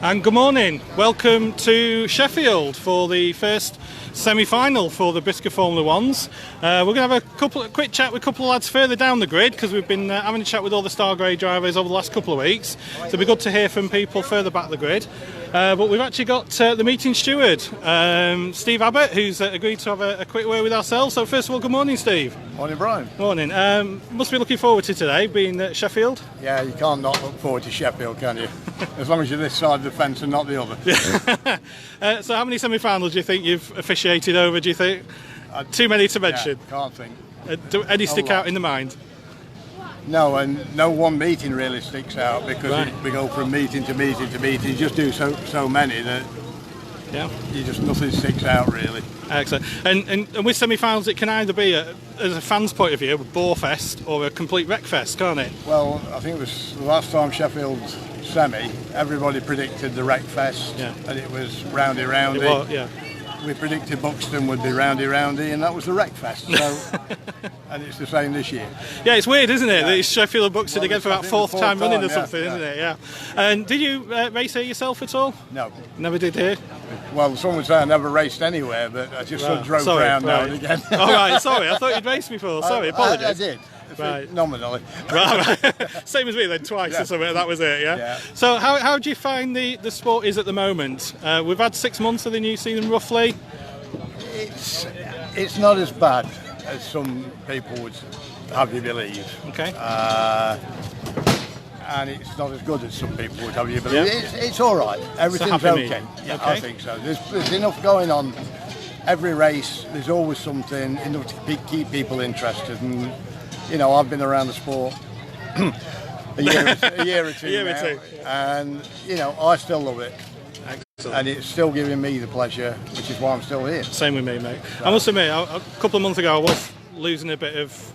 And good morning. Welcome to Sheffield for the first semi-final for the Brisca Formula Ones. We're going to have a quick chat with a couple of lads further down the grid because we've been having a chat with all the Star Grade drivers over the last couple of weeks. So it'll be good to hear from people further back the grid. But we've actually got the meeting steward, Steve Abbott, who's agreed to have a quick word with ourselves. So first of all, good morning, Steve. Morning, Brian. Morning. Must be looking forward to today, being at Sheffield. Yeah, you can't not look forward to Sheffield, can you? As long as you're this side of the fence and not the other. So how many semi-finals do you think you've officiated over, do you think? Too many to mention? Yeah, can't think. Do any stick out in the mind? No, and no one meeting really sticks out because we go from meeting to meeting to meeting. You just do so many that nothing sticks out really. Excellent. And with semi-finals, it can either be, as a fan's point of view, a bore fest or a complete wreck fest, can't it? Well, I think it was the last time Sheffield semi, everybody predicted the wreck fest, and it was roundy. It was, yeah. We predicted Buxton would be roundy, and that was the wreck fest. So, and it's the same this year. Yeah, it's weird, isn't it? Yeah. That it's Sheffield and Buxton again for about fourth time running or something, yeah. Isn't it? Yeah. And did you race here yourself at all? No. Never did here? Well, someone would say I never raced anywhere, but I just sort of drove around now and again. All right, sorry, I thought you'd raced before. Sorry, apologies. I did. Right. Nominally. Right. Same as me then, twice or something, that was it, yeah? So how do you find the sport is at the moment? We've had 6 months of the new season roughly. It's not as bad as some people would have you believe. Okay. And it's not as good as some people would have you believe. It's all right. Everything's okay. Yeah, I think so. There's enough going on. Every race, there's always something enough to keep people interested. And you know, I've been around the sport a year or two now, and you know, I still love it. Excellent. And it's still giving me the pleasure, which is why I'm still here. Same with me, mate. So. I must admit, a couple of months ago I was losing a bit of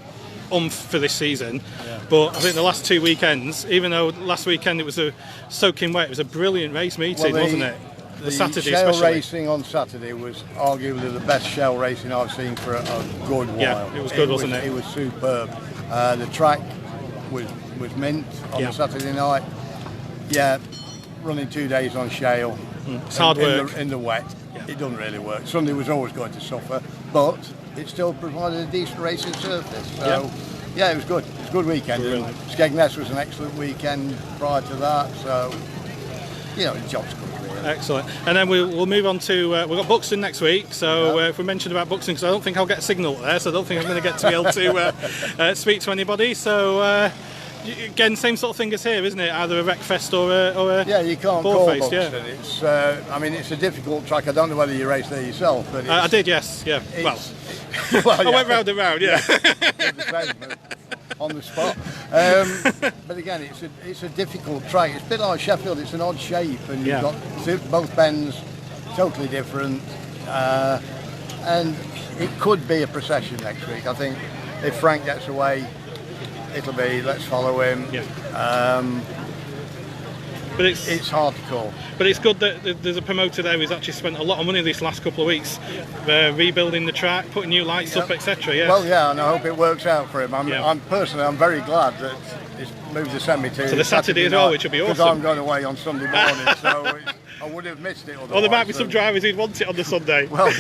oomph for this season, but I think the last 2 weekends, even though last weekend it was a soaking wet, it was a brilliant race meeting, wasn't it? The Saturday shell especially. Racing on Saturday was arguably the best shell racing I've seen for a good while. Yeah, it was good, wasn't it? It was superb. The track was mint on the Saturday night. Yeah, running 2 days on shale. It's hard work. In the wet. It doesn't really work. Sunday was always going to suffer, but it still provided a decent racing surface. So, yeah, it was good. It was a good weekend. Skegness was an excellent weekend prior to that. So, you know, the job's good. Excellent. And then we'll move on to we've got Buxton next week. So if we mentioned about Buxton, because I don't think I'll get a signal there, so I don't think I'm going to get to be able to speak to anybody. So again, same sort of thing as here, isn't it? Either a wreck fest or a you can't call Buxton. It's I mean, it's a difficult track. I don't know whether you raced there yourself, but I did, yes, yeah. Well, I went round and round, on the spot. But again, it's a difficult track. It's a bit like Sheffield. It's an odd shape, and you've got both bends totally different. And it could be a procession next week. I think if Frank gets away, it'll be let's follow him. But it's hard to call. But it's good that there's a promoter there who's actually spent a lot of money these last couple of weeks rebuilding the track, putting new lights up, etc. Yeah. Well, and I hope it works out for him. I'm personally very glad that it's moved the semi to the Saturday as well, which would be awesome. Because I'm going away on Sunday morning, so I would have missed it otherwise. Or there might be some drivers who'd want it on the Sunday. Well,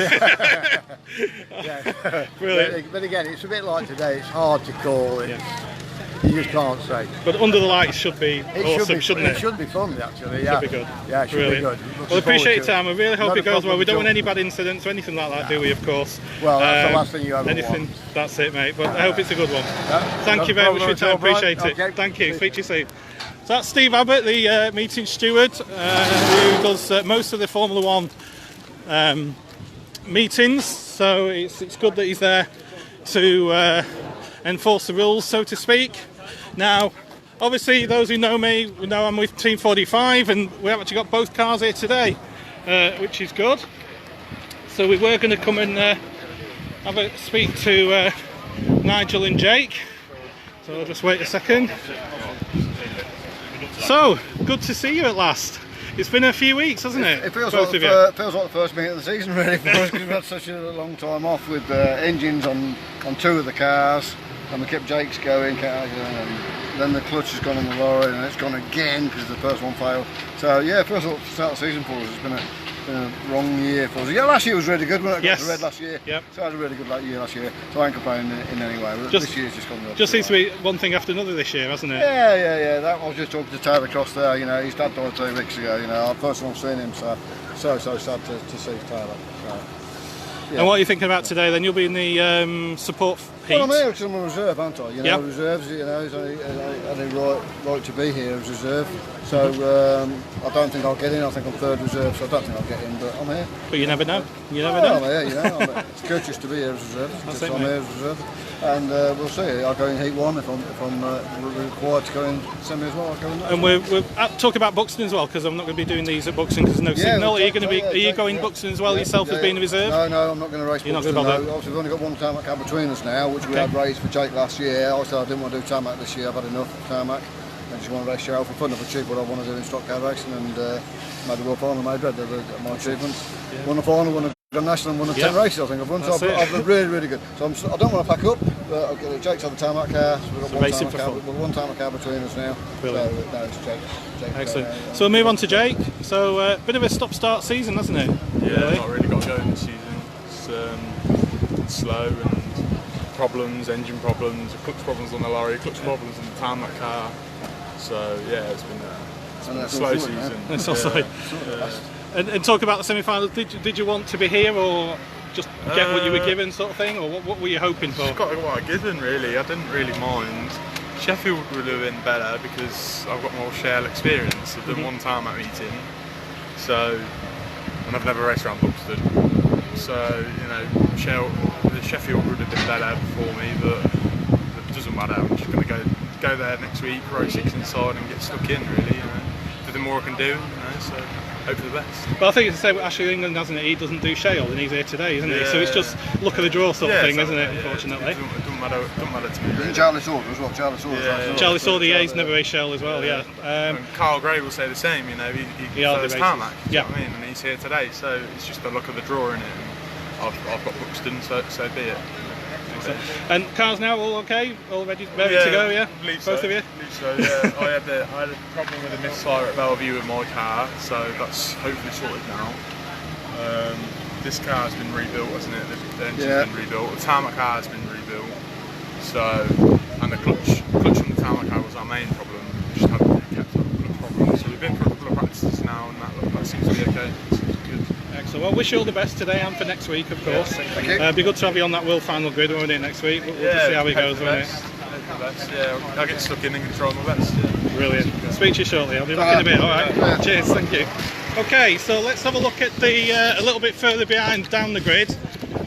Brilliant. But again, it's a bit like today. It's hard to call. You just can't say. But under the lights should be awesome, shouldn't it? It should be fun, actually. Should be good. Yeah, it should be good. Well, appreciate your time. I really hope it goes well. We don't want any bad incidents or anything like that, do we, of course? Well, that's the last thing you ever want. That's it, mate. But I hope it's a good one. Thank you very much for your time. Appreciate it. Okay. Thank you. Speak to you soon. So that's Steve Abbott, the meeting steward, who does most of the Formula One meetings. So it's good that he's there to enforce the rules, so to speak. Now, obviously, those who know me know I'm with Team 45, and we have actually got both cars here today, which is good. So we were going to come and have a speak to Nigel and Jake. So I'll just wait a second. So, good to see you at last. It's been a few weeks, hasn't it? It feels like the first meeting of the season, really, for us, because we've had such a long time off with engines on two of the cars. and we kept Jake's going, and then the clutch has gone on the lorry, and it's gone again because the first one failed. So yeah, first of all, start of the season for us, it's been a wrong year for us. Yeah, last year was really good when it got to red last year. Yep. So I had a really good year last year, so I ain't complaining in any way. This year's just gone. Just seems to be one thing after another this year, hasn't it? Yeah. That I was just talking to Tyler Cross there. You know, his dad died 2 weeks ago. You know, first time I've seen him, so sad to see Tyler. So. Yeah. And what are you thinking about today then? You'll be in the support heat? Well, I'm here because I'm a reserve, aren't I? You know, reserves, you know, it's only right to be here as reserve. So I don't think I'll get in. I think I'm third reserve, so I don't think I'll get in, but I'm here. But you never know. You never know. I'm here, you know. It's courteous to be here as reserve. That's I'm here as reserve. And we'll see. I'll go in heat 1 if I'm required to go in semi as well. I'll go in that. And we're talk about Buxton as well, because I'm not going to be doing these at Buxton because there's no signal. Are you going to be? Are you going Buxton as well yourself as being a reserve? No, I'm not going to race. You're Buxton, not going to bother. Obviously, we've only got one tarmac car between us now, which we had raced for Jake last year. I said I didn't want to do tarmac this year. I've had enough tarmac. I just want to race Sheffield for fun, for cheap, what I want to do in stock car racing, and made the world final, made red. My achievements. Yeah. Won the final, won the national, and won the 10 races I think I've won. So I've been really good. So I don't want to pack up. But Jake's on the tarmac car. So we've got one tarmac car between us now. Brilliant. So no, it's Jake. Excellent. So we'll move on to Jake. So bit of a stop-start season, hasn't it? Yeah, not really got going this season. It's slow and problems, engine problems, clutch problems on the lorry, clutch problems on the tarmac car. So yeah, it's been a slow season. It's also, and talk about the semi-final. Did you want to be here or just get what you were given, sort of thing, or what were you hoping for? Just got what I given, really. I didn't really mind. Sheffield would have been better because I've got more shell experience. I've done one tarmac meeting, and I've never raced around Buxton. So you know, Sheffield would have been better for me, but it doesn't matter. I'm just going to go there next week, row 6 inside, and get stuck in. Really, you know, do the more I can do. You know, so hope for the best. Well, I think it's the same with Ashley England, hasn't it? He doesn't do shale, and he's here today, isn't he? So it's just luck of the draw sort of thing, isn't it? Unfortunately, it doesn't matter to me. Really. Charlie Sword as well. Charlie Sword, he's never raced shale as well. Yeah. And Carl Gray will say the same. You know, he prefers tarmac. You know what I mean? And he's here today, so it's just the luck of the draw in it. And I've got Buxton, so be it. And cars now all okay? All ready to go? Yeah, both of you. So yeah, I had a problem with a misfire at Bellevue with my car, so that's hopefully sorted now. This car has been rebuilt, hasn't it? The engine's been rebuilt. The tarmac car has been rebuilt. So, and the clutch on the tarmac car was our main problem. We just haven't really kept up with the problem. So we've been for a couple of practices now, and that seems to be okay. Excellent. Well, wish you all the best today and for next week, of course. Thank you. It'd be good to have you on that world final grid when we're doing next week. We'll just see how it goes, won't it? Yeah, I'll get stuck in and try my best. Yeah. Brilliant. Speak to you shortly. I'll be back in a bit. All right. Cheers. Thank you. Okay, so let's have a look at the a little bit further behind down the grid.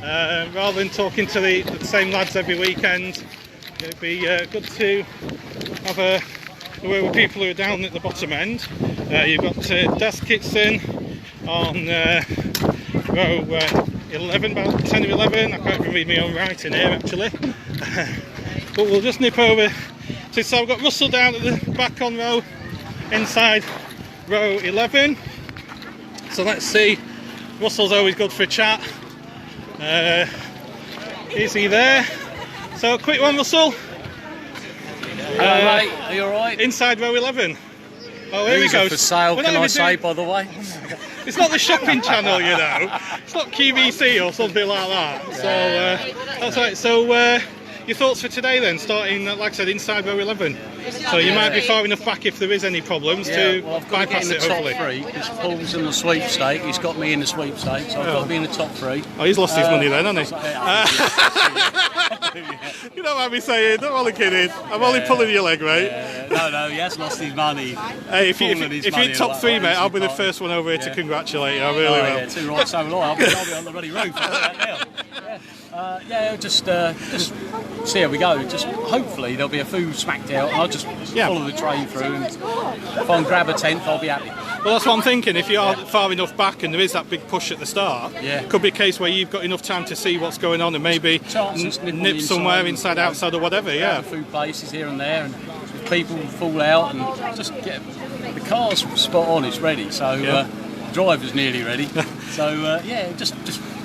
Rather than talking to the same lads every weekend, it'd be good to have a word with people who are down at the bottom end. You've got Des Kitson on row 11, about 10 or 11. I can't even read my own writing here actually. But we'll just nip over. So I've got Russell down at the back on row inside row 11. So let's see. Russell's always good for a chat. Is he there? So quick one, Russell. Hello, mate. Are you alright? Inside row 11. Oh, here we go. For sale, can I say, by the way? It's not the shopping channel, you know. It's not QVC or something like that. So that's right. So your thoughts for today then, starting, like I said, inside row 11. So you might be far enough back if there is any problems to bypass it, hopefully. Top 3, because Paul's in the sweepstake. He's got me in the sweepstake, so I've got to be in the top 3. Oh, he's lost his money then, hasn't he? You don't mind me saying, don't bother kidding. I'm only pulling your leg, mate. No, he has lost his money. Hey, if you're top 3, mate, I'll be the first one over here to congratulate you. I really will. Yeah, too right, so will I. I'll be on the bloody roof. Just see how we go. Just hopefully there'll be a few smacked out, and I'll just follow the train through. And if I can grab a 10th, I'll be happy. Well, that's what I'm thinking. If you are far enough back and there is that big push at the start, could be a case where you've got enough time to see what's going on and maybe nip somewhere inside, outside, or whatever. Yeah. A few places here and there, and people fall out, and just get the car's spot on. It's ready. So driver's nearly ready. So yeah, just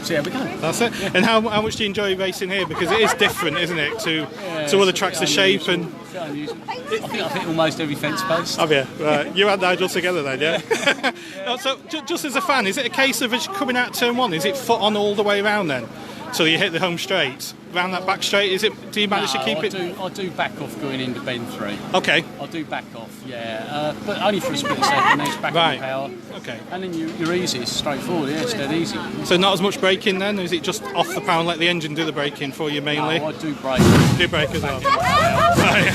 see how we go. That's it. Yeah. And how much do you enjoy racing here? Because it is different, isn't it, to other tracks, the shape and. I think I've hit almost every fence post. Have you? Right. You and Nigel together then, yeah? So, just as a fan, is it a case of as you're coming out turn 1, is it foot on all the way around then? So you hit the home straight? Round that back straight, is it? Do you manage to keep it? I do back off going into bend 3. Okay. I do back off, yeah. But only for a split second, then it's back on the power. Okay. And then you're easy, it's straightforward, yeah, it's dead easy. So not as much braking then? Or is it just off the power and let the engine do the braking for you mainly? No, I do brake. Do brake as well? Right.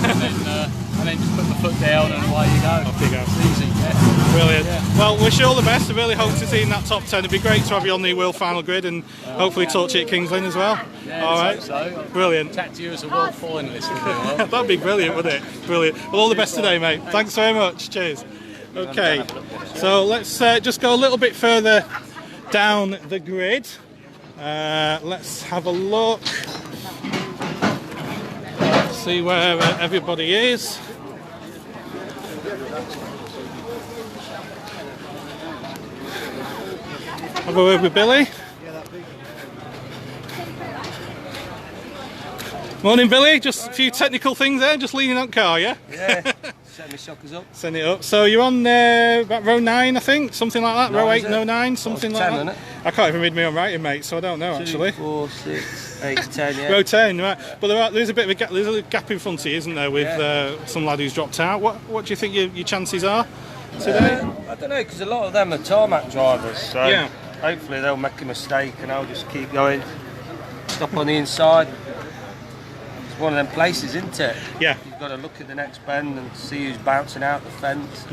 and then just put the foot down and away you go. Off you go. It's easy, yeah. Brilliant. Yeah. Well, wish you all the best. I really hope to see you in that top 10. It'd be great to have you on the World Final Grid and hopefully talk to you at Kings Lynn as well. Yeah, all right. So. Brilliant. Chat to you as a World Finalist. Well. That'd be brilliant, wouldn't it? Brilliant. Well, all the best today, mate. Thanks very much. Cheers. Okay. So let's just go a little bit further down the grid. Let's have a look. See where everybody is. Have a word with Billy. Morning, Billy. Just a few technical things there. Just leaning on car, yeah? Yeah. Setting the shockers up. Send it up. So you're on about row 9, I think, something like that. Row 8, row 9, something like 10, that. I can't even read my own writing, mate. So I don't know 2, actually. 4, 6, 8, 10. Yeah. Row 10, right? But there's a bit of a gap. There's a gap in front of you, isn't there, with some lad who's dropped out. What do you think your chances are today? I don't know, because a lot of them are tarmac drivers. So yeah. Hopefully they'll make a mistake and I'll just keep going. Stop on the inside. It's one of them places, isn't it? Yeah. You've got to look at the next bend and see who's bouncing out the fence.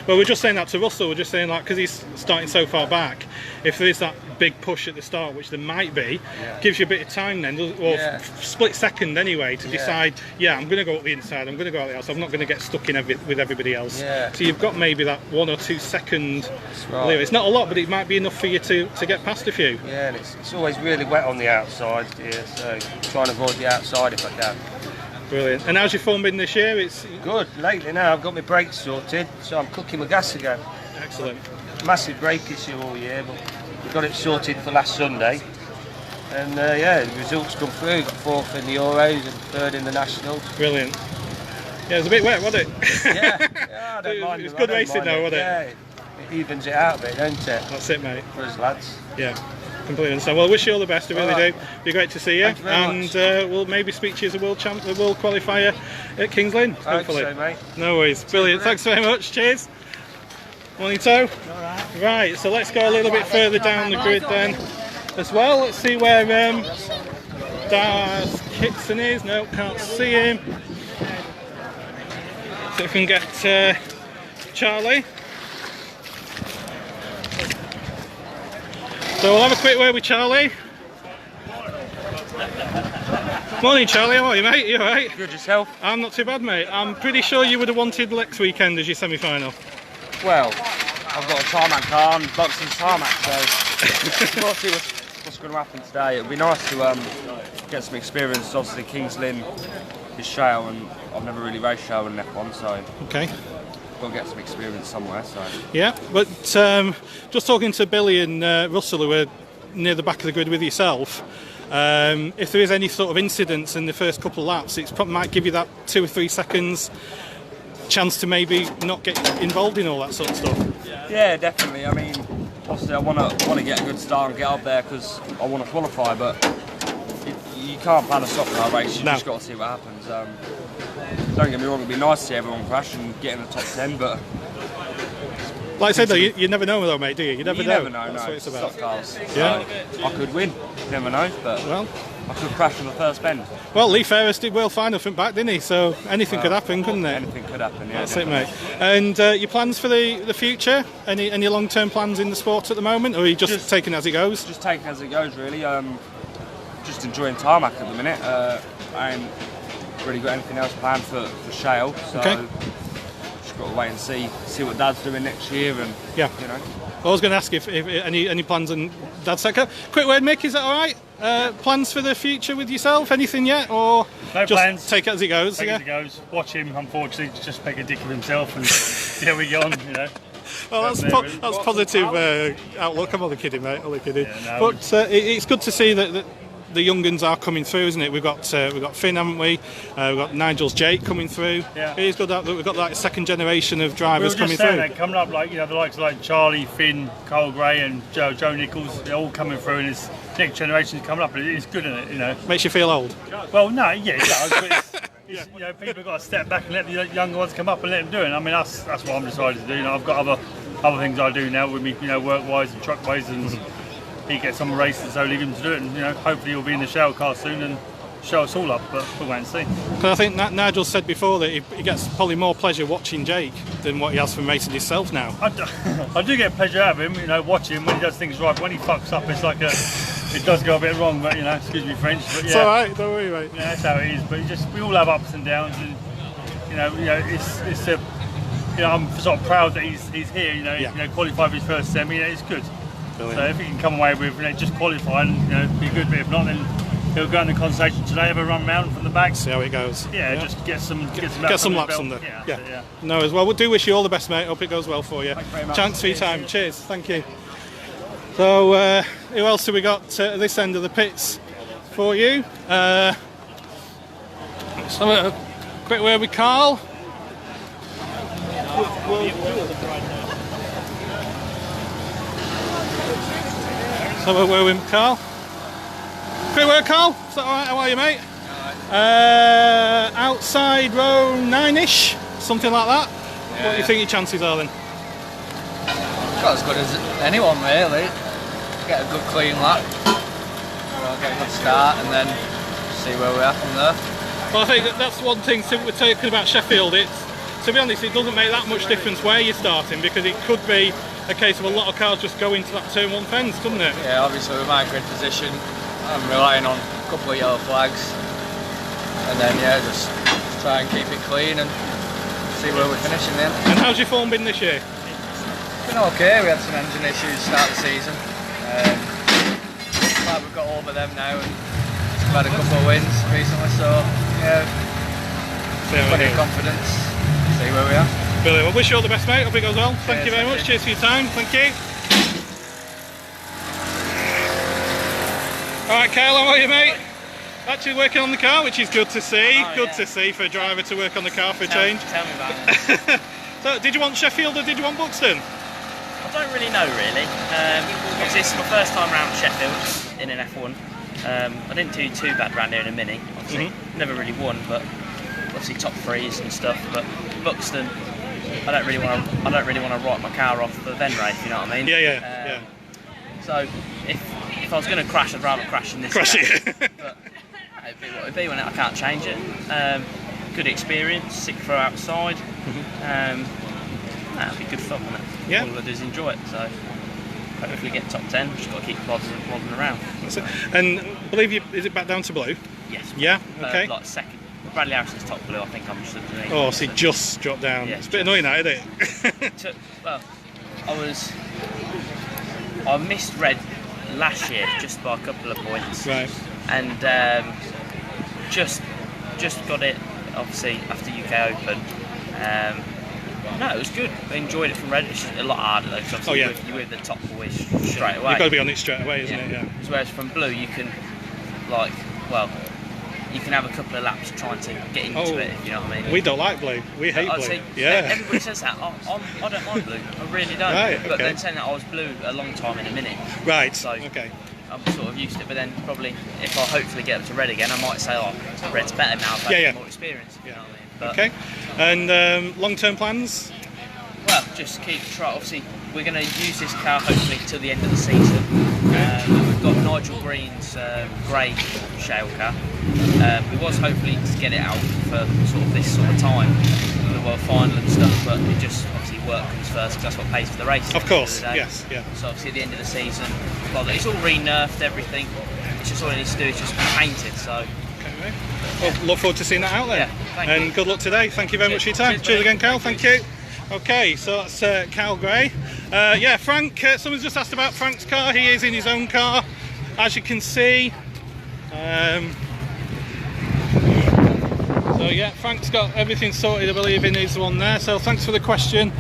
Well, we're just saying that to Russell. We're just saying that because he's starting so far back. If there is that big push at the start, which there might be, gives you a bit of time then, or split second anyway, to decide. Yeah, I'm going to go up the inside. I'm going to go out the outside. I'm not going to get stuck in with everybody else. Yeah. So you've got maybe that 1 or 2 second. Right. It's not a lot, but it might be enough for you to get past a few. Yeah, and it's always really wet on the outside here, so try and avoid the outside if I can. Brilliant. And how's your form been this year? It's good. Lately now I've got my brakes sorted, so I'm cooking my gas again. Excellent. Massive brake issue all year, but we got it sorted for last Sunday. And the results come through. Got 4th in the Euros and 3rd in the Nationals. Brilliant. Yeah, it was a bit wet, wasn't it? yeah, I don't mind. It was good racing though, wasn't it? Yeah, it evens it out a bit, don't it? That's it, mate. For us lads. Yeah. Completely understand. Well, I wish you all the best. I really do. Be great to see you, and we'll maybe speak to you as a world qualifier at Kings Lynn. Hopefully, so, mate. No worries. Brilliant. Thanks very much. Cheers. Morning, Toe. Right. So let's go a little bit further down the grid then, as well. Let's see where Daz Kitson is. No, can't see him. So if we can get Charlie. So we'll have a quick word with Charlie. Morning, Charlie. How are you, mate? You alright? Good, yourself? I'm not too bad, mate. I'm pretty sure you would have wanted next weekend as your semi-final. Well, I've got a tarmac car and boxing tarmac, so we'll see what's going to happen today. It would be nice to get some experience. Obviously, Kings Lynn is shale, and I've never really raced shale in F1, so okay. We'll get some experience somewhere. So yeah, but just talking to Billy and Russell, who were near the back of the grid with yourself, if there is any sort of incidents in the first couple of laps, it might give you that 2 or 3 seconds chance to maybe not get involved in all that sort of stuff. Yeah, definitely. I mean, obviously I want to get a good start and get up there because I want to qualify, but you can't plan a stock car race. You just got to see what happens. Don't get me wrong, it'd be nice to see everyone crash and get in the top 10, but like I said though, you never know though, mate, do you? You never know. That's what it's about. Stock cars. Yeah. So I could win. You never know, but well, I could crash on the first bend. Well, Lee Ferris did world final from back, didn't he? So anything could happen, couldn't it? Anything could happen, yeah. That's it, mate. And your plans for the future? Any long-term plans in the sport at the moment, or are you just taking it as it goes? Just taking it as it goes, really. Just enjoying tarmac at the minute. I ain't really got anything else planned for shale, so just got to wait and see what Dad's doing next year, and you know. I was going to ask if any plans on Dad's sector. Quick word, Mick, is that all right? Plans for the future with yourself? Anything yet, or no just plans? Take it as it goes. Take it as it goes. Watch him, unfortunately, just make a dick of himself, and see how we get on. You know. Well, that's positive outlook. I'm only kidding, mate. Only kidding. Yeah, no, but it's good to see that the young uns are coming through, isn't it? We've got Finn, haven't we? We've got Nigel's Jake coming through. Yeah. It is good that we've got that second generation of drivers coming through. That coming up, like, you know, the likes of like Charlie, Finn, Carl Gray, and Joe Nichols. They're all coming through, and this next generation's coming up. And it's good, isn't it? You know. Makes you feel old. Well, no, yeah, it does. But it's, you know, people have got to step back and let the younger ones come up and let them do it. I mean, that's what I'm decided to do. You know, I've got other things I do now with me, you know, work-wise and truck-wise, and he gets on the races, so leave him to do it, and you know, hopefully he'll be in the show car soon and show us all up, but we'll wait and see. Because I think Nigel said before that he gets probably more pleasure watching Jake than what he has from racing himself now. I do get pleasure out of him, you know, watching him when he does things right. When he fucks up, it's like it does go a bit wrong, but you know, excuse me French, but yeah. It's alright, don't worry, mate. Yeah, that's how it is, but we all have ups and downs, and you know, it's a, you know, I'm sort of proud that he's here, you know, qualified for his first semi, you know, it's good. Brilliant. So if he can come away with, you know, just qualifying, you know, be good. But if not, then he'll go in the conversation today, have a run round from the back, see how it goes. Yeah, just get some laps on there. Yeah. No, as well. We do wish you all the best, mate. Hope it goes well for you. Thank you very much. Thanks for your time. Cheers. Thank you. So, who else have we got at this end of the pits for you? Let's have a quick word with Carl. So we're with Carl. Quick word, Carl. Is that alright? How are you, mate? Outside row 9-ish, something like that. Yeah, what do you think your chances are then? Got as good as anyone, really. Get a good clean lap, get a good start, and then see where we are from there. Well, I think that's one thing. So we're talking about Sheffield. To be honest, it doesn't make that much difference where you're starting, because it could be a case of a lot of cars just go into that turn 1 fence, couldn't it? Yeah, obviously with my grid position, I'm relying on a couple of yellow flags, and then just try and keep it clean and see where we finish in the end. And how's your form been this year? It's been okay. We had some engine issues start the season. Like we've got over them now, and we've had a couple of wins recently, so yeah, plenty of confidence. See where we are. Brilliant. Well, wish you all the best, mate. Hope it goes well. Thank you very much. Cheers for your time. Thank you. Alright, Kyle, how are you, mate? Actually working on the car, which is good to see. Good to see for a driver to work on the car for a change. Tell me about it. So, did you want Sheffield or did you want Buxton? I don't really know, really. Obviously, it's my first time around Sheffield in an F1. I didn't do too bad round here in a Mini. Obviously, never really won, but obviously top threes and stuff. But Buxton, I don't really want to write my car off for Venray, if you know what I mean. Yeah. So if I was going to crash, I'd rather crash in this. Crash it. But it'd be what it'd be when I can't change it. Good experience, sick throw outside. It'd be good fun, wouldn't it? Yeah. All I do is enjoy it. So hopefully get top 10. Just got to keep plodding around. That's it. And I believe is it back down to blue? Yes. Yeah. Okay. Like second. Bradley Harrison's top blue. I think I'm just underneath. Oh, so he just dropped down. Yeah, it's a bit annoying, that, isn't it? Well, I missed red last year just by a couple of points. Right. And just got it obviously after UK Open. No, it was good. I enjoyed it from red. It's a lot harder though, because obviously you're with the top boys straight away. You've got to be on it straight away, isn't it? Yeah. Whereas from blue you can you can have a couple of laps trying to get into it, if you know what I mean. We don't like blue. We hate blue. See, yeah. Everybody says that. I don't mind blue. I really don't. Right, But then saying that, I was blue a long time in a Mini. Right. So okay. I'm sort of used to it. But then probably if I hopefully get up to red again, I might say, red's better now. I've had more experience. If you know what I mean. But, okay. And long-term plans? Well, just keep trying. Obviously, we're going to use this car hopefully till the end of the season. We've got Nigel Green's grey shale car. We was hopefully to get it out for sort of this sort of time, the World Final and stuff, but it just obviously work comes first because that's what pays for the race. Of course, yes, yeah. So obviously at the end of the season, it's all re-nerfed, everything. It's just all it needs to do is just be painted. So. Okay, well, look forward to seeing that out there. Yeah, and good luck today. Thank you very much for your time. Cheers again, Carl. Thank you. Okay, so that's Cal Gray. Yeah, Frank, someone's just asked about Frank's car. He is in his own car, as you can see. So yeah, Frank's got everything sorted, I believe, in his one there. So thanks for the question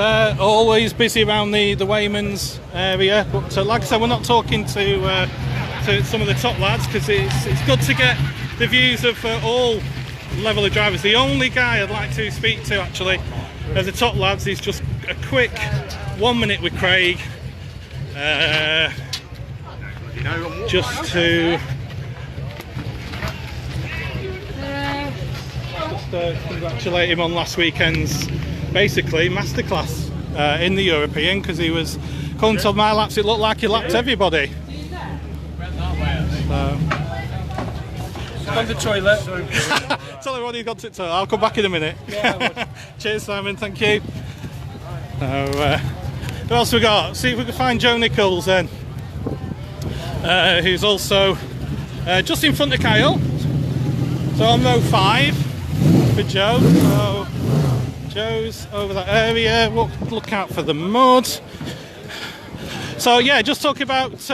They're always busy around the Weymans area, but like I said, we're not talking to some of the top lads because it's good to get the views of all level of drivers. The only guy I'd like to speak to actually as the top lads is just a quick 1 minute with Craig, just to congratulate him on last weekend's basically masterclass in the European, because he was, according to my laps, it looked like he lapped everybody. On the toilet. Tell everybody he's got to the toilet. I'll come back in a minute. Yeah, cheers, Simon. Thank you. Who else we got? See if we can find Joe Nichols then, who's also just in front of Kyle. So on row 5 for Joe. So Joe's over that area. Look out for the mud. So yeah, just talking about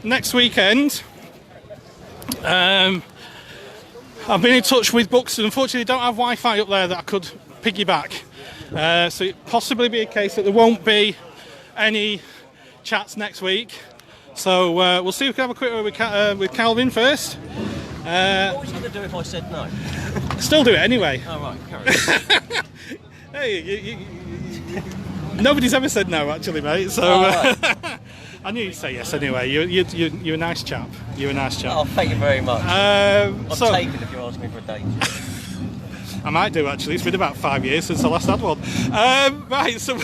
next weekend. I've been in touch with Buxton. Unfortunately, don't have Wi-Fi up there that I could piggyback. So it possibly be a case that there won't be any chats next week. So we'll see if we can have a quick word with Calvin first. What was you going to do if I said no? Still do it anyway. Oh right, carry on. Hey, nobody's ever said no, actually, mate. So right. I knew you'd say yes anyway. You're a nice chap. You're a nice chap. Oh, thank you very much. I'm taken if you're asking me for a date. I might do actually. It's been about 5 years since I last had one. Right, so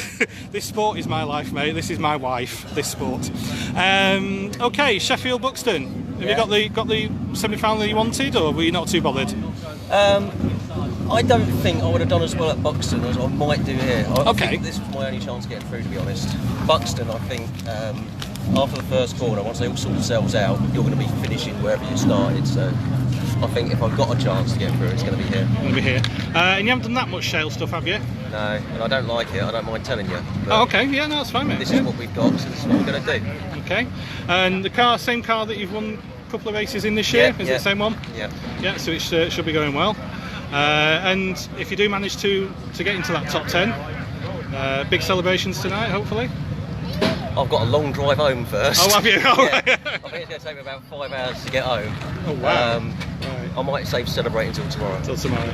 this sport is my life, mate. This is my wife. This sport. Okay, Sheffield Buxton. Have you got the semi-final that you wanted, or were you not too bothered? I don't think I would have done as well at Buxton as I might do here. I think this was my only chance to get through, to be honest. Buxton, I think, after the first corner, once they all sort themselves out, you're going to be finishing wherever you started. So I think if I've got a chance to get through, it's going to be here. Going to be here. And you haven't done that much shale stuff, have you? No, and I don't like it. I don't mind telling you. Oh, okay. Yeah, no, that's fine, mate. This is what we've got, so this is what we're going to do. Okay. And the same car that you've won a couple of races in this year? Is it the same one? Yeah. Yeah, so it should be going well. And if you do manage to get into that top 10, big celebrations tonight, hopefully. I've got a long drive home first. Oh, have you? Oh, yeah. I think it's going to take me about 5 hours to get home. Oh, wow. I might save celebrating until tomorrow.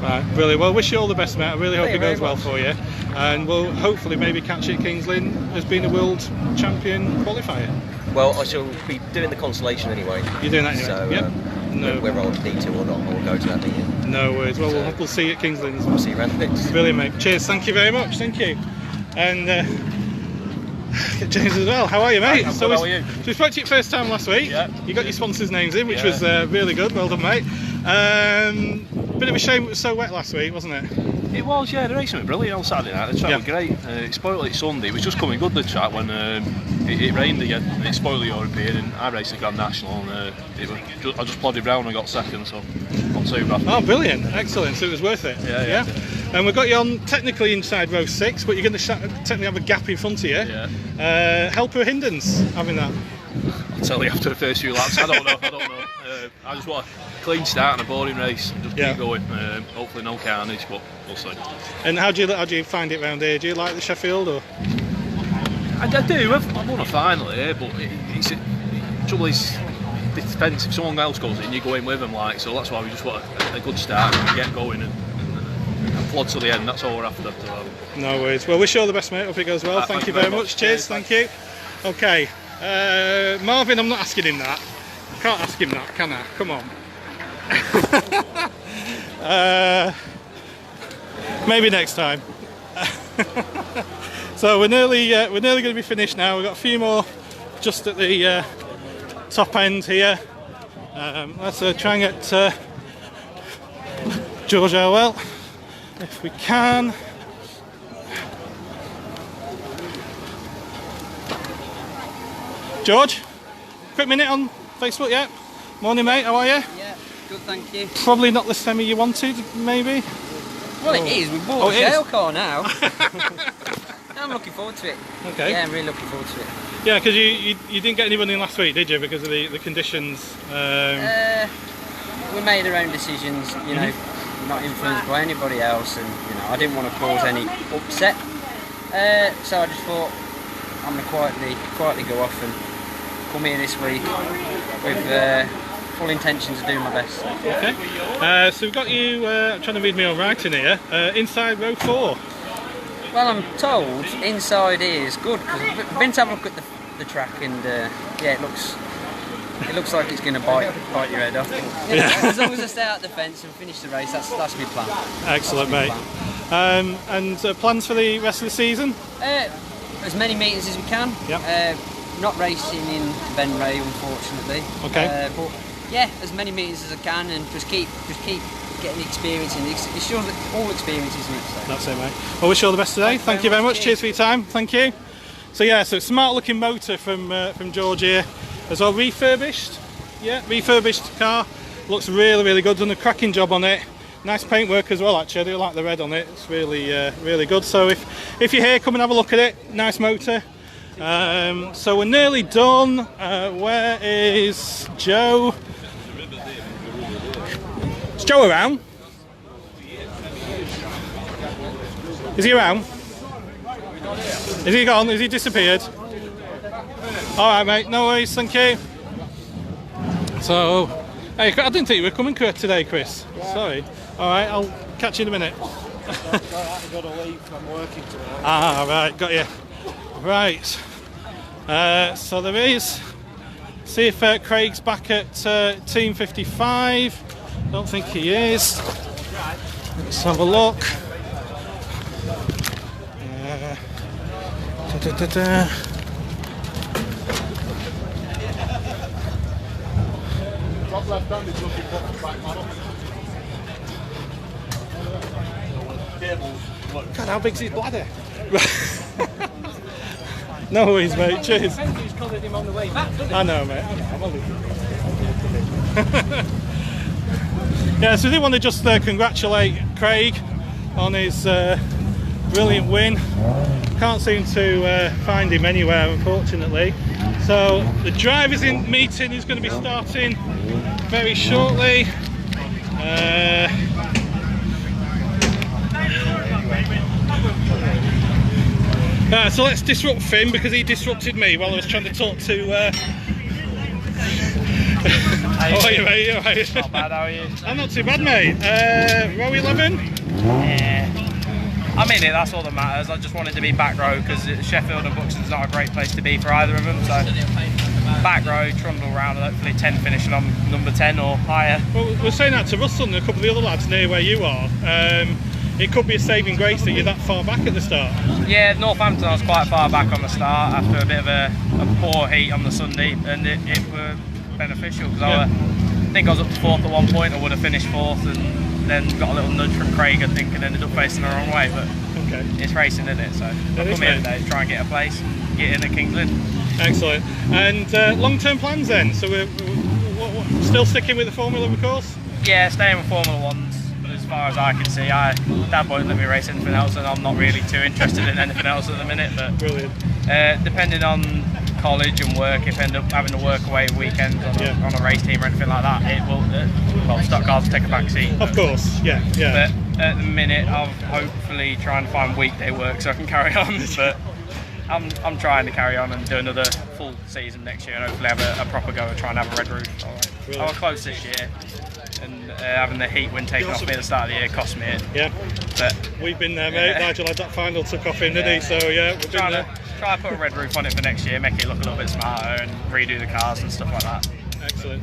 Right, brilliant. Well, wish you all the best, mate. I really hope it goes well for you. And we'll hopefully maybe catch you at Kings Lynn as being a world champion qualifier. Well, I shall be doing the consolation anyway. You're doing that anyway? So, yep. No. Whether I need to or not, I will go to that meeting. No worries. Well, we'll see you at Kings Lynn. We'll see you around the pits. Brilliant, mate. Cheers. Thank you very much. Thank you. And James as well. How are you, mate? How are you? So we spoke to you first time last week. Yeah. You got your sponsors' names in, which was really good. Well done, mate. Bit of a shame it was so wet last week, wasn't it? It was, yeah. The racing was brilliant on Saturday night. The track was great. It spoiled it Sunday. It was just coming good, the track, when it rained again. And it spoiled the European, and I raced the Grand National, and I just plodded round and got second, so not too bad. Oh, brilliant. Excellent. So it was worth it. Yeah. And we've got you on technically inside row 6, but you're going to technically have a gap in front of you. Yeah. Help or hindrance having that? I'll tell you after the first few laps. I don't know. I just want a clean start and a boring race and just keep going. Hopefully no carnage, but we'll see. And how do you find it round here? Do you like the Sheffield, or? I do. I've won a final here, but the trouble is, it depends. If someone else goes in, you go in with them, like. So that's why we just want a good start and get going and plod to the end. That's all we're after. No worries. Well, wish you all the best, mate. Hope it goes well. Thank you very much. Cheers. Thank you. Okay, Marvin. I'm not asking him that. I can't ask him that, can I? Come on. Maybe next time. So we're nearly going to be finished now. We've got a few more just at the top end here. Let's try and get George Orwell if we can. George, quick minute on Facebook, yeah? Morning, mate, how are you? Yeah, good, thank you. Probably not the semi you wanted, maybe? Well, it is. We've bought a shale car now. I'm looking forward to it. Okay. Yeah, I'm really looking forward to it. Yeah, because you didn't get anyone in last week, did you? Because of the conditions. We made our own decisions, you know, not influenced by anybody else, and I didn't want to cause any upset. So I just thought I'm going to quietly go off and come here this week with full intentions of doing my best. Okay. So we've got you, I'm trying to read me all right in here, inside row 4. Well, I'm told inside here is good because I've been to have a look at the track and yeah, it looks like it's going to bite your head off. Yeah, as long as I stay out the fence and finish the race, that's my plan. Excellent, mate. And plans for the rest of the season? As many meetings as we can. Yep. Not racing in Benray, unfortunately. Okay. But yeah, as many meetings as I can, and just keep getting experience in this. It's sure that all experience, isn't it? So. That's it, mate. Well, wish you all the best today. Thank you very much. Cheers for your time. Thank you. So yeah, so smart looking motor from George here, as well, refurbished. Yeah, refurbished car. Looks really good. Done a cracking job on it. Nice paintwork as well, actually. I do like the red on it. It's really good. So if you're here, come and have a look at it. Nice motor. So we're nearly done. Where is Joe? Is Joe around? Is he around? Is he gone? Has he disappeared? Alright, mate, no worries, thank you. So, hey, I didn't think you were coming today, Chris. Sorry. Alright, I'll catch you in a minute. I've got to leave, I'm working today. Ah, right, got you. Right. So there is. See if Craig's back at team 55. Don't think he is. Let's have a look. God, how big's his bladder? No worries, mate. Cheers. He's covered him on the way back, doesn't he? I know, mate. I'm only... Yeah, so I did want to just congratulate Craig on his brilliant win. Can't seem to find him anywhere, unfortunately. So the drivers' meeting is going to be starting very shortly. So let's disrupt Finn because he disrupted me while I was trying to talk to. How are you, mate? You all right? Not bad, how are you? I'm not too bad, mate. Row 11? Yeah. I'm in it, that's all that matters. I just wanted to be back row because Sheffield and Buxton's not a great place to be for either of them. So back row, trundle round, and hopefully 10 finishing on number 10 or higher. Well, we're saying that to Russell and a couple of the other lads near where you are. It could be a saving grace that you're that far back at the start. Yeah, Northampton I was quite far back on the start after a bit of a poor heat on the Sunday, and it was beneficial because I think I was up to 4th at one point. I would have finished 4th and then got a little nudge from Craig, I think, and ended up facing the wrong way. But it's racing, isn't it? So I'll come here today to try and get a place, get in at Kings Lynn. Excellent. And long-term plans then? So we're still sticking with the Formula, of course? Yeah, staying with Formula 1. As far as I can see, Dad won't let me race anything else, and I'm not really too interested in anything else at the minute. But brilliant. Depending on college and work, if I end up having to work away weekends on a race team or anything like that, it will. Well, stock cars will take a back seat. Of course, yeah. But at the minute, I'm hopefully trying to find weekday work so I can carry on. But I'm trying to carry on and do another full season next year, and hopefully have a proper go and try and have a red roof. I was close this year. And having the heat wind taken off me at the start of the year cost me it. Yeah. But we've been there, mate. Nigel had that final took off him, didn't he? So yeah, we've been there. Try to put a red roof on it for next year, make it look a little bit smarter, and redo the cars and stuff like that. Excellent.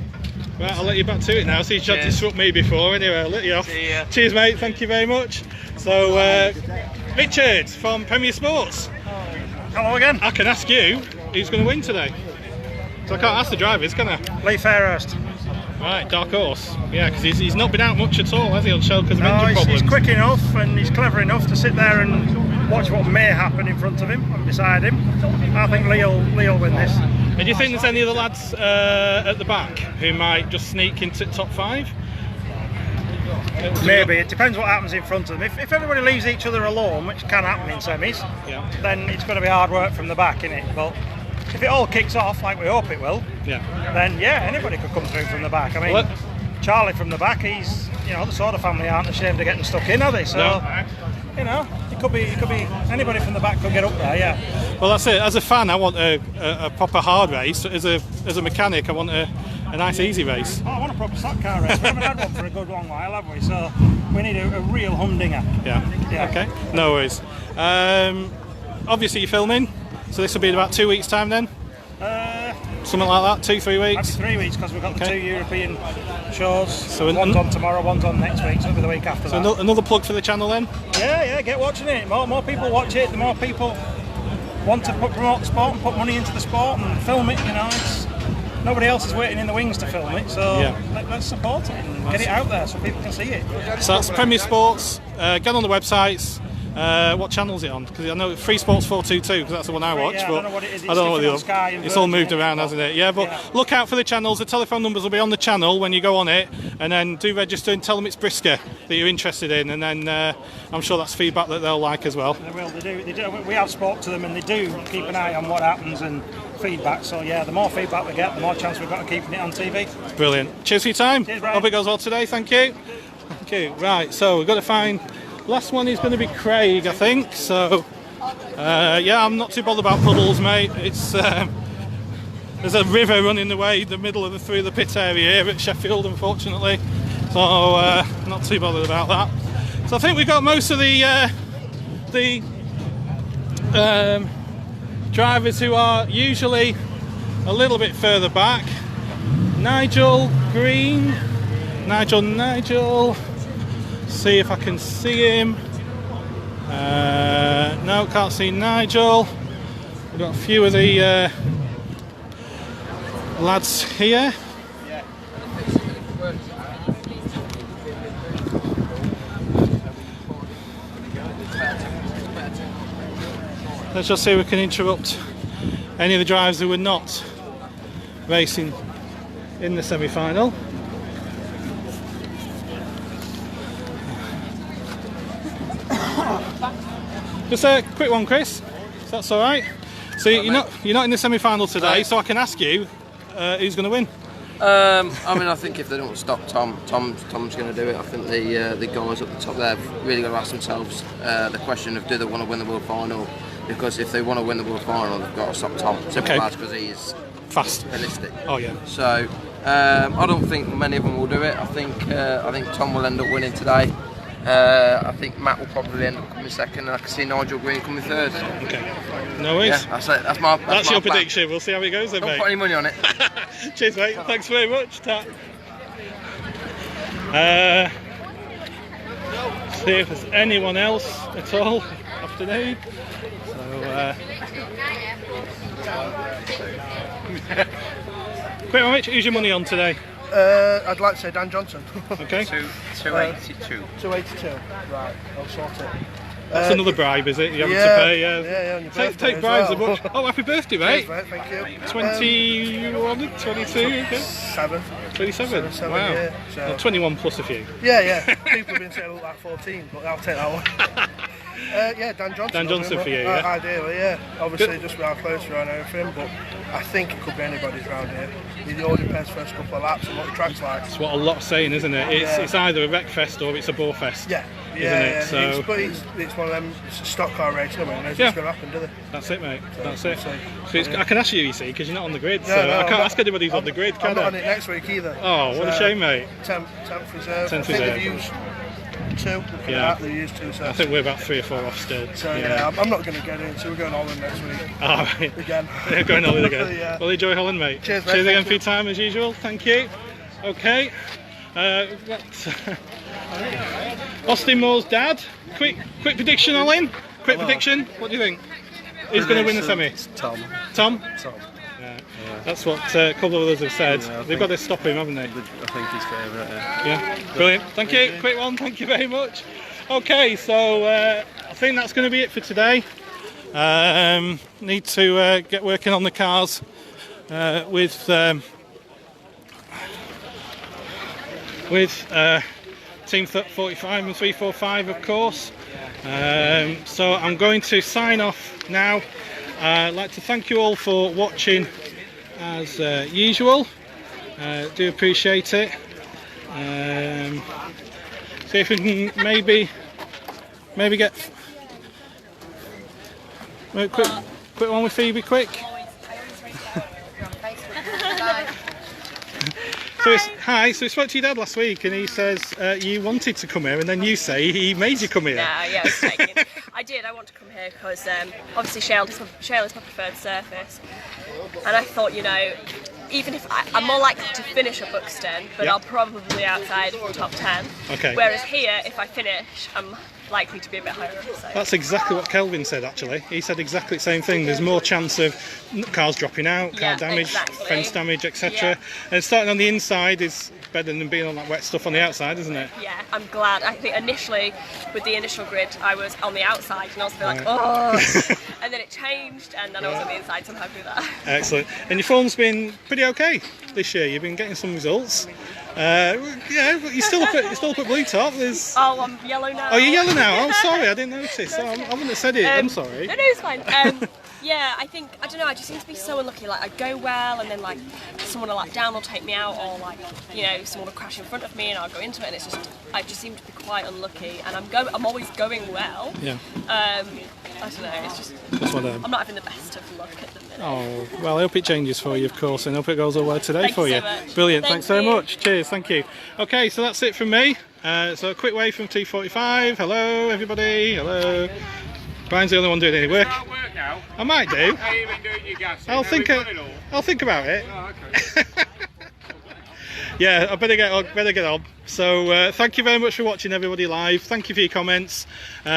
Right, I'll let you back to it now. So you tried to disrupt me before. Anyway, I'll let you off. See ya. Cheers, mate. Thank you very much. So Richard from Premier Sports. Hello again. I can ask you who's going to win today. So I can't ask the drivers, can I? Lee Fairhurst. Right, dark horse. Yeah, because he's not been out much at all, has he, on show because of engine problems? He's quick enough and he's clever enough to sit there and watch what may happen in front of him and beside him. I think Lee'll win this. And do you think there's any of the lads at the back who might just sneak into top 5? Maybe. It depends what happens in front of them. If everybody leaves each other alone, which can happen in semis, then it's going to be hard work from the back, innit? But if it all kicks off, like we hope it will, then anybody could come through from the back. I mean, Charlie from the back, he's, the sort of family aren't ashamed of getting stuck in, are they? So, you it could be anybody from the back could get up there. Yeah. Well, that's it. As a fan, I want a proper hard race. As a mechanic, I want a nice easy race. Oh, I want a proper stock car race. We haven't had one for a good long while, have we? So we need a real humdinger. Yeah. Okay. No worries. Obviously, you're filming, so this will be in about 2 weeks' time then. Something like that, 2-3 weeks? 3 weeks, because we've got the 2 European shows. So one's on tomorrow, one's on next week, so it'll be the week after that. So another plug for the channel then? Yeah, get watching it. More people watch it, the more people want to promote the sport and put money into the sport and film it, nobody else is waiting in the wings to film it, so let's support it and get it out there so people can see it. So that's Premier Sports. Get on the websites. What channel is it on? Because I know Free Sports 422, because that's the one I watch. Yeah, but I don't know what it is. I don't know what the Sky other. It's all moved around, hasn't it? Yeah, but look out for the channels. The telephone numbers will be on the channel when you go on it, and then do register and tell them it's Brisca that you're interested in, and then I'm sure that's feedback that they'll like as well. They will. They do. We have spoke to them, and they do keep an eye on what happens and feedback. So yeah, the more feedback we get, the more chance we've got of keeping it on TV. Brilliant. Cheers for your time. Cheers, Brian. Hope it goes well today. Thank you. Thank you. Right. So we've got to find. Last one is going to be Craig, I think. So, yeah, I'm not too bothered about puddles, mate. It's there's a river running away in the middle through the pit area here at Sheffield, unfortunately. So, not too bothered about that. So I think we've got most of the drivers who are usually a little bit further back. Nigel Green, Nigel. See if I can see him. No, can't see Nigel. We've got a few of the lads here. Let's just see if we can interrupt any of the drivers who were not racing in the semi-final. Just a quick one, Chris, if that's all right. So you're not in the semi-final today, so I can ask you who's going to win. I mean, I think if they don't stop Tom's going to do it. I think the guys up the top there have really got to ask themselves the question of do they want to win the World Final? Because if they want to win the World Final, they've got to stop Tom. Simple as, because he's fast, ballistic. Oh yeah. So I don't think many of them will do it. I think Tom will end up winning today. I think Matt will probably end up coming second, and I can see Nigel Green coming third. Okay. No worries. Yeah, that's my your plan. prediction. We'll see how it goes then, Don't mate. put any money on it. Cheers, mate. Thanks very much. See if there's anyone else at all. Afternoon. So, quick one, Rich. Who's your money on today? I'd like to say Dan Johnson. Okay. 282. 282. Right, I'll sort it. That's another bribe, is it? You having to pay? Yeah. Take bribes as much. Oh, happy birthday, mate. Cheers, mate. Thank you. 21, 22, okay. 27. Wow. Yeah, so. Well, 21 plus a few. Yeah. People have been saying I look like 14, but I'll take that one. Yeah, Dan Johnson. Dan Johnson for you, yeah. Ideally, yeah. Obviously, just with how close we are and everything, but I think it could be anybody's round here. He already plays first couple of laps and what the track's like. That's what a lot's saying, isn't it? It's either a wreck fest or it's a bore fest. Yeah. Isn't it? So it's one of them stock car racing. I mean, it's going to happen, do they? That's it, mate. So, that's it. So I can ask you see, because you're not on the grid. No, so no, I can't ask anybody who's on the grid, can I? I'm not on it next week either. Oh, what a shame, mate. 10th reserve. 10th I think reserve. they've used 2. They've used 2. So I think we're about 3 or 4 off still. So yeah, I'm not going to get in. So we're going Holland next week. Oh, right. Again. Yeah, going Holland again. Yeah. Well, enjoy Holland, mate. Cheers, mate. Cheers again for your time as usual. Thank you. Okay. Austin Moore's dad. Quick prediction, Alan. Quick prediction. What do you think? Who's going to win the semi? Tom. Tom? Tom. Yeah. That's what a couple of others have said. They've got to stop him, haven't they? I think he's favourite. Yeah. Brilliant. Thank you. Quick one. Thank you very much. Okay, so I think that's going to be it for today. Need to get working on the cars with Team 45 and 345, of course. So I'm going to sign off now. I'd like to thank you all for watching as usual. Do appreciate it. See if we can maybe get Quick one with Phoebe, quick. So we spoke to your dad last week, and he says you wanted to come here, and then you say he made you come here. Nah, yeah, I was joking. I did. I want to come here because obviously Sheffield is my preferred surface, and I thought, you know, even if I'm more likely to finish at Buxton, but I'll probably outside top 10. Okay. Whereas here, if I finish, I'm likely to be a bit higher up. So. That's exactly what Kelvin said, actually. He said exactly the same thing. There's more chance of cars dropping out, car damage, fence damage, etc. And starting on the inside is better than being on that wet stuff on the outside, isn't it? Yeah, I'm glad. I think initially, with the initial grid, I was on the outside and I was a bit like, oh, and then it changed and then I was on the inside, so I'm happy with that. Excellent. And your form's been pretty okay this year. You've been getting some results. Yeah, you're still up at Blue Top. Oh, I'm yellow now. Oh, you're yellow now. Oh, sorry, I didn't notice. I wouldn't have said it. I'm sorry. No, it's fine. Yeah, I don't know, I just seem to be so unlucky. Like, I go well, and then, like, someone will, like, down or take me out, or, like, you know, someone will crash in front of me, and I'll go into it, and it's just, I just seem to be quite unlucky, and I'm always going well. Yeah. I don't know, it's just, I'm not having the best of luck at the minute. Oh, well, I hope it changes for you, of course, and I hope it goes all well today for you. Much. Brilliant, thanks so much. Cheers, thank you. Okay, so that's it from me. So a quick wave from T45. Hello, everybody. Hello. Brian's the only one doing any work. I might do. I'll think about it. Oh, okay. Yeah, I better get on. So thank you very much for watching, everybody live. Thank you for your comments. Like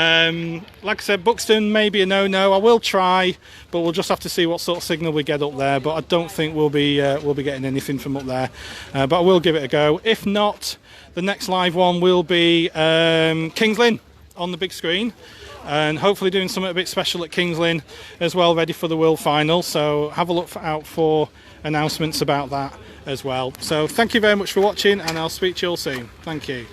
I said, Buxton may be a no-no. I will try, but we'll just have to see what sort of signal we get up there. But I don't think we'll be getting anything from up there. But I will give it a go. If not, the next live one will be Kings Lynn on the big screen. And hopefully doing something a bit special at Kings Lynn as well, ready for the World Final. So have a look out for announcements about that as well. So thank you very much for watching, and I'll speak to you all soon. Thank you.